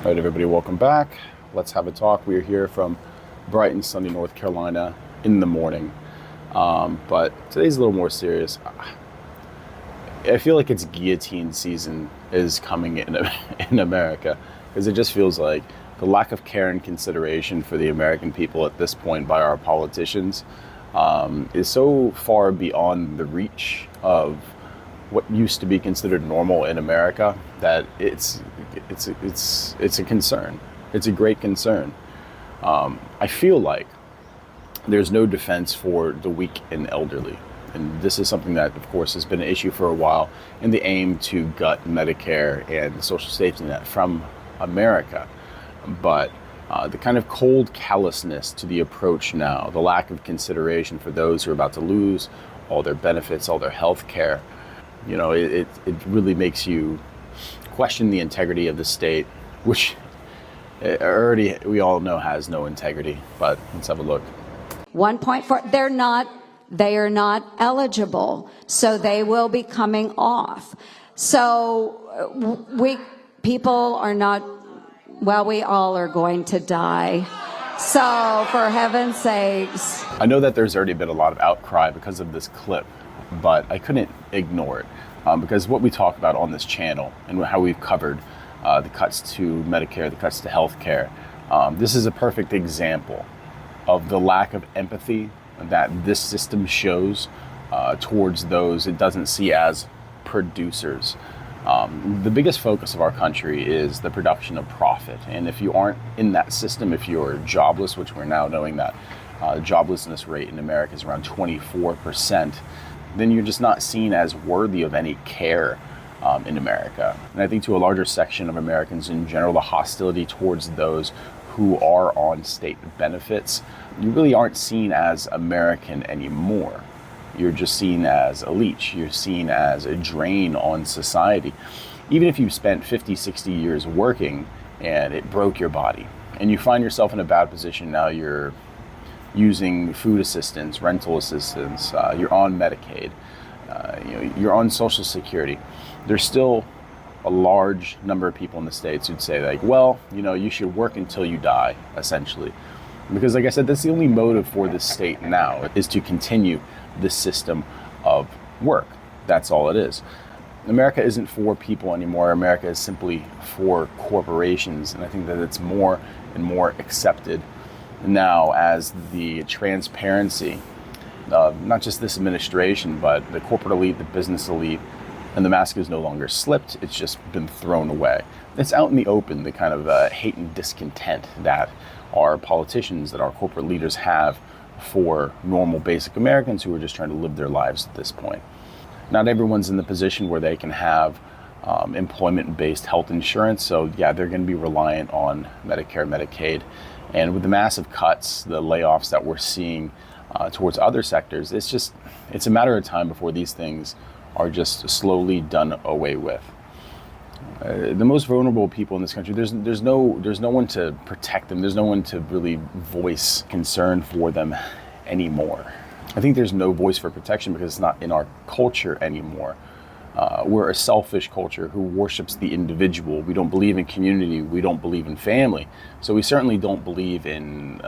All right, everybody, welcome back. Let's have a talk. We are here from bright and sunny North Carolina in the morning. But today's a little more serious. I feel like it's guillotine season is coming in America, because it just feels like the lack of care and consideration for the American people at this point by our politicians is so far beyond the reach of what used to be considered normal in America that it's a concern. It's a great concern. I feel like there's no defense for the weak and elderly. And this is something that, of course, has been an issue for a while in the aim to gut Medicare and the social safety net from America. But the kind of cold callousness to the approach now, the lack of consideration for those who are about to lose all their benefits, all their health care, it really makes you question the integrity of the state, which already we all know has no integrity. But let's have a look. 1.4, they are not eligible, so they will be coming off. So people are not, well, we all are going to die. So for heaven's sakes. I know that there's already been a lot of outcry because of this clip, but I couldn't ignore it because what we talk about on this channel and how we've covered the cuts to Medicare, the cuts to healthcare, this is a perfect example of the lack of empathy that this system shows towards those it doesn't see as producers. The biggest focus of our country is the production of profit. And if you aren't in that system, if you're jobless, which we're now knowing that joblessness rate in America is around 24%, then you're just not seen as worthy of any care in America. And I think to a larger section of Americans in general, the hostility towards those who are on state benefits, you really aren't seen as American anymore. You're just seen as a leech. You're seen as a drain on society. Even if you spent 50, 60 years working and it broke your body and you find yourself in a bad position, now you're using food assistance, rental assistance, you're on Medicaid, you're on Social Security, there's still a large number of people in the States who'd say like, well, you should work until you die, essentially. Because like I said, that's the only motive for this state now, is to continue this system of work. That's all it is. America isn't for people anymore. America is simply for corporations. And I think that it's more and more accepted now as the transparency of not just this administration, but the corporate elite, the business elite, and the mask is no longer slipped. It's just been thrown away. It's out in the open, the kind of hate and discontent that our politicians, that our corporate leaders have for normal basic Americans who are just trying to live their lives at this point. Not everyone's in the position where they can have employment-based health insurance. So yeah, they're going to be reliant on Medicare, Medicaid. And with the massive cuts, the layoffs that we're seeing towards other sectors, it's a matter of time before these things are just slowly done away with. The most vulnerable people in this country, there's no one to protect them. There's no one to really voice concern for them anymore. I think there's no voice for protection because it's not in our culture anymore. We're a selfish culture who worships the individual. We don't believe in community. We don't believe in family. So we certainly don't believe in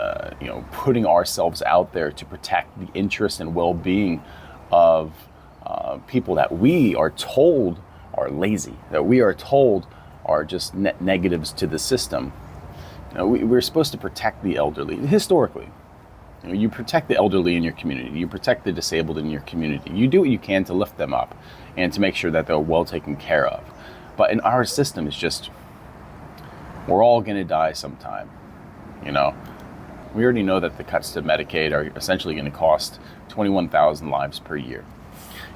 putting ourselves out there to protect the interest and well-being of people that we are told are lazy, that we are told are just net negatives to the system. We're supposed to protect the elderly. Historically, you protect the elderly in your community. You protect the disabled in your community. You do what you can to lift them up and to make sure that they're well taken care of. But in our system, it's just, we're all going to die sometime. We already know that the cuts to Medicaid are essentially going to cost 21,000 lives per year.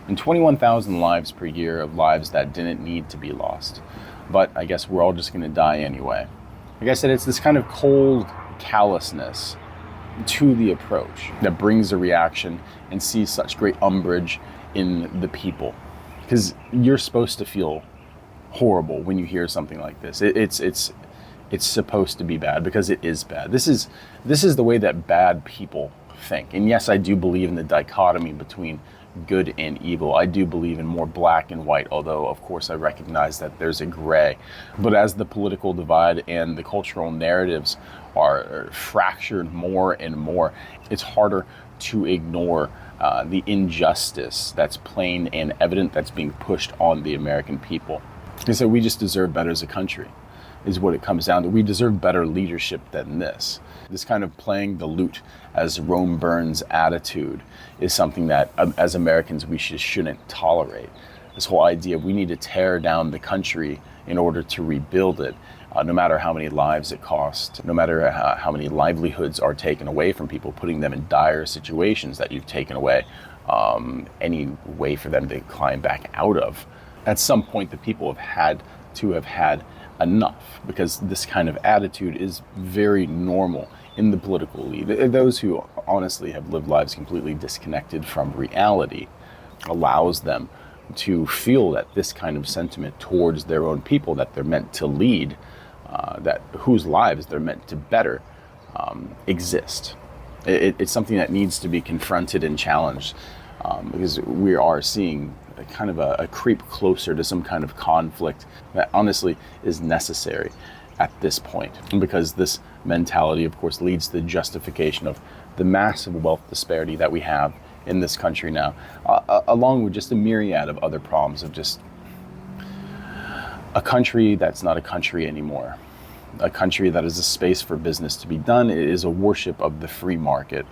And 21,000 lives per year of lives that didn't need to be lost. But I guess we're all just going to die anyway. Like I said, it's this kind of cold callousness to the approach that brings a reaction and sees such great umbrage in the people. Because you're supposed to feel horrible when you hear something like this. It's supposed to be bad because it is bad. This is the way that bad people think. And yes, I do believe in the dichotomy between good and evil. I do believe in more black and white, although of course I recognize that there's a gray. But as the political divide and the cultural narratives are fractured more and more, it's harder to ignore the injustice that's plain and evident that's being pushed on the American people. And so we just deserve better as a country, is what it comes down to. We deserve better leadership than this. This kind of playing the lute as Rome burns attitude is something that as Americans we shouldn't tolerate. This whole idea of we need to tear down the country in order to rebuild it, no matter how many lives it costs, no matter how many livelihoods are taken away from people, putting them in dire situations that you've taken away, any way for them to climb back out of. At some point, the people have had enough, because this kind of attitude is very normal in the political elite. Those who honestly have lived lives completely disconnected from reality allows them to feel that this kind of sentiment towards their own people that they're meant to lead, that whose lives they're meant to better, exist. It's something that needs to be confronted and challenged, because we are seeing kind of a creep closer to some kind of conflict that honestly is necessary at this point. And because this mentality, of course, leads to the justification of the massive wealth disparity that we have in this country now, along with just a myriad of other problems of just a country that's not a country anymore. A country that is a space for business to be done. It is a worship of the free market,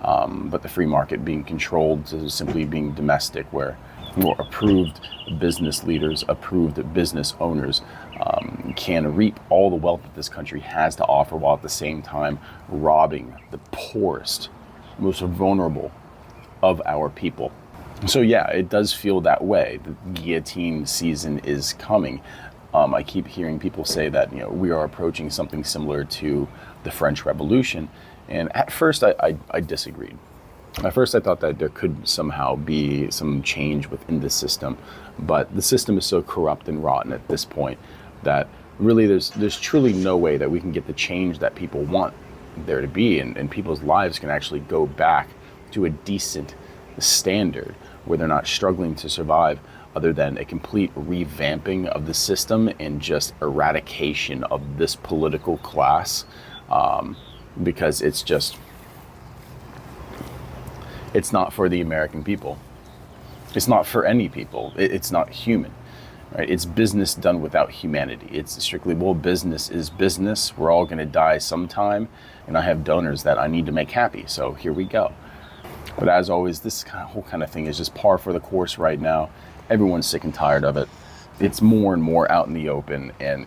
but the free market being controlled to simply being domestic, where more approved business leaders, approved business owners can reap all the wealth that this country has to offer, while at the same time robbing the poorest, most vulnerable of our people. So yeah, it does feel that way. The guillotine season is coming. I keep hearing people say that we are approaching something similar to the French Revolution, and at first I disagreed. At first I thought that there could somehow be some change within the system, but the system is so corrupt and rotten at this point that really there's truly no way that we can get the change that people want there to be, and people's lives can actually go back to a decent standard where they're not struggling to survive, other than a complete revamping of the system and just eradication of this political class, because it's not for the American people. It's not for any people. It's not human, right? It's business done without humanity. It's strictly, well, business is business. We're all going to die sometime, and I have donors that I need to make happy, so here we go. But as always, this whole kind of thing is just par for the course right now. Everyone's sick and tired of it. It's more and more out in the open, and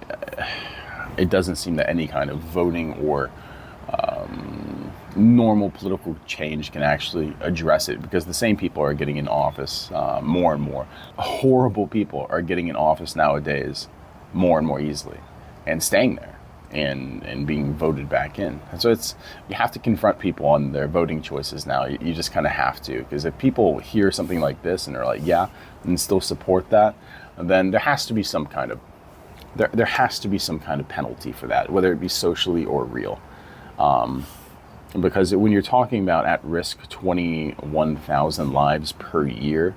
it doesn't seem that any kind of voting or normal political change can actually address it, because the same people are getting in office more and more. Horrible people are getting in office nowadays more and more easily and staying there and being voted back in. And so you have to confront people on their voting choices now. You just kind of have to, because if people hear something like this and they're like, yeah, and still support that, then there has to be some kind of penalty for that, whether it be socially or real. Because when you're talking about at risk 21,000 lives per year,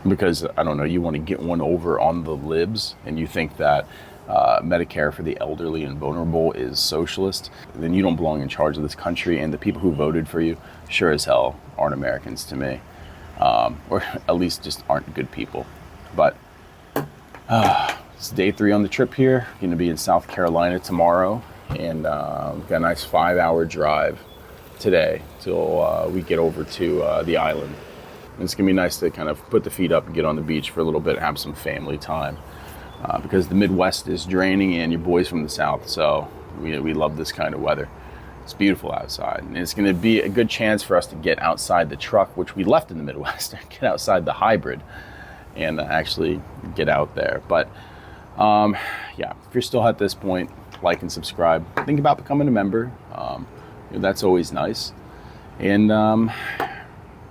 because I don't know, you want to get one over on the libs and you think that Medicare for the elderly and vulnerable is socialist, then you don't belong in charge of this country, and the people who voted for you sure as hell aren't Americans to me, or at least just aren't good people. But it's day 3 on the trip here. Going to be in South Carolina tomorrow, and we've got a nice 5-hour drive today till we get over to the island. And it's gonna be nice to kind of put the feet up and get on the beach for a little bit, have some family time, because the Midwest is draining and your boys from the South, so we love this kind of weather. It's beautiful outside, and it's gonna be a good chance for us to get outside the truck, which we left in the Midwest, get outside the hybrid and actually get out there. But yeah, if you're still at this point, like and subscribe. Think about becoming a member. That's always nice. And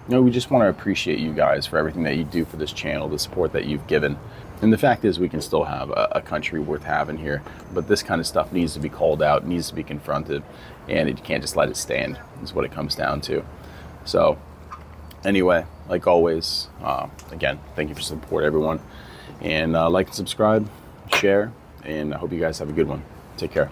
we just want to appreciate you guys for everything that you do for this channel, the support that you've given. And the fact is, we can still have a country worth having here, but this kind of stuff needs to be called out, needs to be confronted, and you can't just let it stand, is what it comes down to. So Anyway, like always, again, thank you for support, everyone. And like and subscribe, share, and I hope you guys have a good one. Take care.